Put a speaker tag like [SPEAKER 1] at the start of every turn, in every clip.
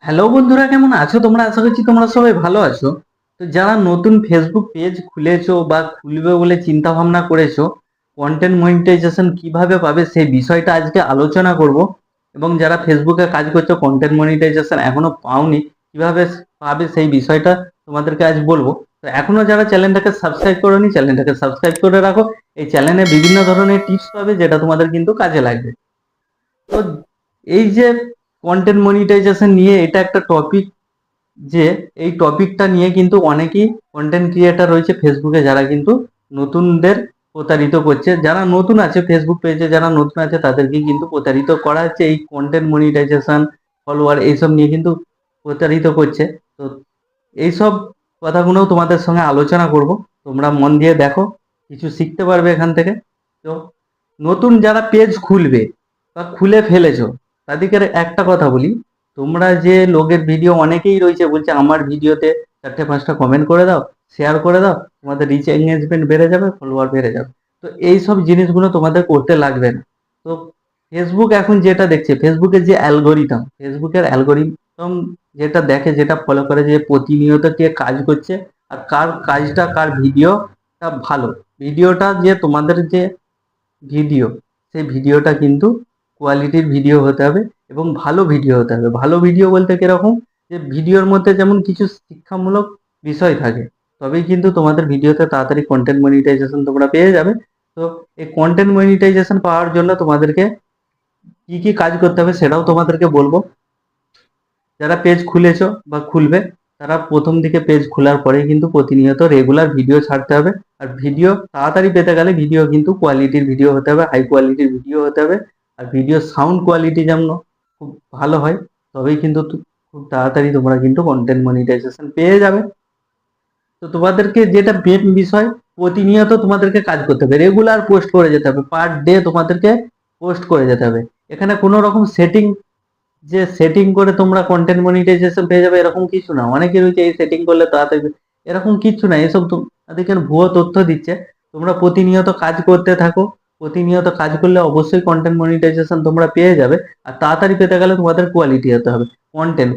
[SPEAKER 1] Hello বন্ধুরা, কেমন আছো তোমরা? আশা করছি তোমরা সবাই ভালো আছো। তো যারা নতুন ফেসবুক পেজ খুলেছো বা খুলবে বলে চিন্তা ভাবনা করেছো, কন্টেন্ট মনিটাইজেশন কিভাবে পাবে সেই বিষয়টা আজকে আলোচনা করব। এবং যারা ফেসবুকে কাজ করছো, কন্টেন্ট মনিটাইজেশন এখনো পাওনি, কিভাবে পাবে সেই বিষয়টা তোমাদেরকে আজ বলবো। তো এখনো যারা চ্যানেলটাকে সাবস্ক্রাইব করোনি, চ্যানেলটাকে সাবস্ক্রাইব করে রাখো। এই চ্যানেলে বিভিন্ন ধরনের টিপস পাবে যেটা তোমাদের কিন্তু কাজে লাগবে। তো এই যে কন্টেন্ট মনিটাইজেশন নিয়ে এটা একটা টপিক, যে এই টপিকটা নিয়ে কিন্তু অনেকেই কন্টেন্ট ক্রিয়েটার রয়েছে ফেসবুকে যারা কিন্তু নতুনদের প্রতারিত করছে। যারা নতুন আছে ফেসবুক পেজে, যারা নতুন আছে তাদেরকে কিন্তু প্রতারিত করা হচ্ছে এই কন্টেন্ট মনিটাইজেশন, ফলোয়ার এইসব নিয়ে কিন্তু প্রতারিত করছে। তো এইসব কথাগুলোও তোমাদের সঙ্গে আলোচনা করব, তোমরা মন দিয়ে দেখো, কিছু শিখতে পারবে এখান থেকে। তো নতুন যারা পেজ খুলবে বা খুলে ফেলেছো তাদেরকে একটা কথা বলি, তোমরা যে লোকের ভিডিও অনেকেই রয়েছে বলছে আমার ভিডিওতে 4টে 5টা কমেন্ট করে দাও, শেয়ার করে দাও, তোমাদের রিচ এঙ্গেজমেন্ট বেড়ে যাবে, ফলোয়ার বেড়ে যাবে। তো এই সব জিনিসগুলো তোমাদের করতে লাগবে না। তো ফেসবুক এখন যেটা দেখছে, ফেসবুকের অ্যালগোরিদম যেটা দেখে, যেটা ফলো করে, যে প্রতিনিয়ত কে কাজ করছে আর কার কাজটা, কার ভিডিওটা ভালো, ভিডিওটা যে তোমাদের যে ভিডিও, সেই ভিডিওটা কিন্তু কোয়ালিটির ভিডিও হতে হবে এবং ভালো ভিডিও হতে হবে। ভালো ভিডিও বলতে কিরকম, যে ভিডিওর মধ্যে যেমন কিছু শিক্ষামূলক বিষয় থাকে, তবেই কিন্তু তোমাদের ভিডিওতে তাড়াতাড়ি কন্টেন্ট মনিটাইজেশন তোমরা পেয়ে যাবে। তো এই কন্টেন্ট মনিটাইজেশন পাওয়ার জন্য তোমাদেরকে কি কি কাজ করতে হবে সেটাও তোমাদেরকে বলবো। যারা পেজ খুলেছো বা খুলবে, তারা প্রথম দিকে পেজ খোলার পরেই কিন্তু প্রতিনিয়ত রেগুলার ভিডিও ছাড়তে হবে। আর ভিডিও তাড়াতাড়ি পেতে গেলে ভিডিও কিন্তু কোয়ালিটির ভিডিও হতে হবে, হাই কোয়ালিটির ভিডিও হতে হবে। আর ভিডিও সাউন্ড কোয়ালিটি যেমন খুব ভালো হয়, তবেই কিন্তু খুব তাড়াতাড়ি তোমরা কিন্তু কন্টেন্ট মনিটাইজেশন পেয়ে যাবে। তো তোমাদেরকে যেটা মেন বিষয়, প্রতিনিয়ত তোমাদেরকে কাজ করতে হবে, রেগুলার পোস্ট করে যেতে হবে, পার ডে তোমাদেরকে পোস্ট করে যেতে হবে। এখানে কোনো রকম সেটিং করে তোমরা কন্টেন্ট মনিটাইজেশন পেয়ে যাবে এরকম কিছু না। অনেকে রয়েছে এই সেটিং করলে তাড়াতাড়ি, এরকম কিছু না। এসব তোমাদেরকে ভুয়ো তথ্য দিচ্ছে। তোমরা প্রতিনিয়ত কাজ করতে থাকো, প্রতিনিয়ত কাজ করলে অবশ্যই কন্টেন্ট মনিটাইজেশন তোমরা পেয়ে যাবে। আর তাড়াতাড়ি পেতে গেলে তোমাদের কোয়ালিটি হতে হবে।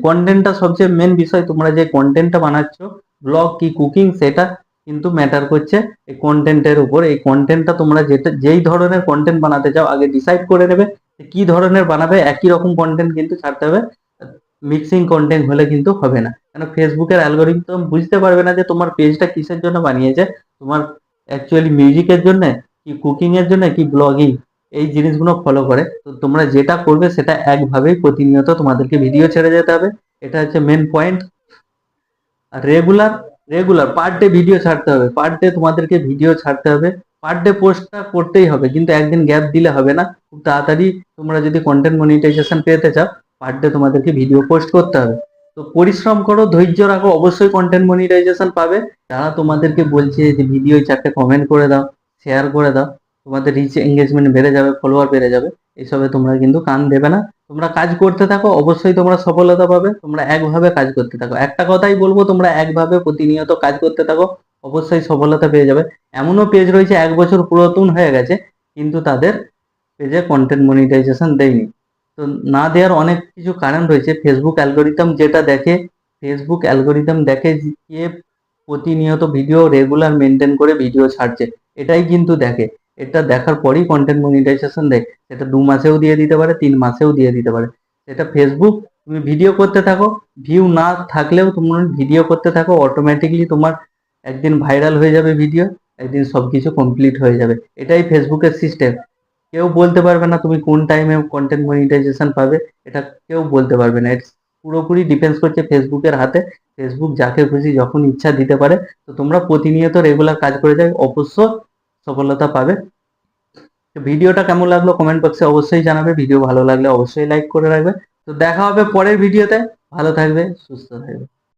[SPEAKER 1] কন্টেন্টটা সবচেয়ে মেন বিষয়। তোমরা যে কন্টেন্টটা বানাচ্ছ, ব্লগ কি কুকিং, সেটা কিন্তু ম্যাটার করছে এই কন্টেন্টের উপর। এই কন্টেন্টটা তোমরা যেই ধরনের কন্টেন্ট বানাতে চাও আগে ডিসাইড করে নেবে কি ধরনের বানাবে। একই রকম কন্টেন্ট কিন্তু ছাড়তে হবে, মিক্সিং কন্টেন্ট হলে কিন্তু হবে না। কেন, ফেসবুকের অ্যালগোরিদম বুঝতে পারবে না যে তোমার পেজটা কিসের জন্য বানিয়েছে, তোমার অ্যাকচুয়ালি মিউজিকের জন্য, কি কুকিং এর জন্য, কি ব্লগিং, এই জিনিসগুলো ফলো করে। তো তোমরা যেটা করবে সেটা একভাবেই প্রতিনিয়ত তোমাদেরকে ভিডিও ছেড়ে যেতে হবে, এটা হচ্ছে মেন পয়েন্ট। আর রেগুলার পার ডে ভিডিও ছাড়তে হবে, পার ডে তোমাদেরকে ভিডিও ছাড়তে হবে। পার ডে পোস্টটা করতেই হবে, কিন্তু একদিন গ্যাপ দিলে হবে না। খুব তাড়াতাড়ি তোমরা যদি কন্টেন্ট মনিটাইজেশন পেতে চাও, পার ডে তোমাদেরকে ভিডিও পোস্ট করতে হবে। তো পরিশ্রম করো, ধৈর্য রাখো, অবশ্যই কন্টেন্ট মনিটাইজেশন পাবে। যারা তোমাদেরকে বলছে যে ভিডিও 4টে কমেন্ট করে দাও, শেয়ার করে দাও, তোমাদের রিচ এঙ্গেজমেন্ট বেড়ে যাবে, ফলোয়ার বেড়ে যাবে, এসবে তোমরা কিন্তু কান দেবে না। তোমরা কাজ করতে থাকো, অবশ্যই তোমরা সফলতা পাবে। তোমরা একভাবে কাজ করতে থাকো, একটা কথাই বলবো, তোমরা একভাবে প্রতিনিয়ত কাজ করতে থাকো, অবশ্যই সফলতা পেয়ে যাবে। এমনও পেজ রয়েছে 1 বছর পুরাতন হয়ে গেছে, কিন্তু তাদের পেজে কন্টেন্ট মনিটাইজেশন দেয়নি। তো না দেওয়ার অনেক কিছু কারণ রয়েছে। ফেসবুক অ্যালগোরিদম দেখে যে প্রতিনিয়ত ভিডিও রেগুলার মেনটেন করে ভিডিও ছাড়ছে, এটাই কিন্তু দেখে। এটা দেখার পরেই কন্টেন্ট মনিটাইজেশন দেয়। সেটা 2 মাসেও দিয়ে দিতে পারে, 3 মাসেও দিয়ে দিতে পারে। সেটা ফেসবুক, তুমি ভিডিও করতে থাকো, ভিউ না থাকলেও তুমি ভিডিও করতে থাকো, অটোমেটিকলি তোমার একদিন ভাইরাল হয়ে যাবে ভিডিও, একদিন সবকিছু কমপ্লিট হয়ে যাবে। এটাই ফেসবুকের সিস্টেম। কেউ বলতে পারবে না তুমি কোন টাইমে কন্টেন্ট মনিটাইজেশন পাবে, এটা কেউ বলতে পারবে না। পুরোপুরি ডিপেন্ডস করছে ফেসবুকের হাতে। ফেসবুক যাকে খুশি যখন ইচ্ছা দিতে পারে। তো তোমরা প্রতিনিয়ত রেগুলার কাজ করে যাও, অবশ্য সফলতা পাবে। তো ভিডিওটা কেমন লাগলো কমেন্ট বক্সে অবশ্যই জানাবে। ভিডিও ভালো লাগলে অবশ্যই লাইক করে রাখবে। তো দেখা হবে পরের ভিডিওতে। ভালো থাকবে, সুস্থ থাকবে।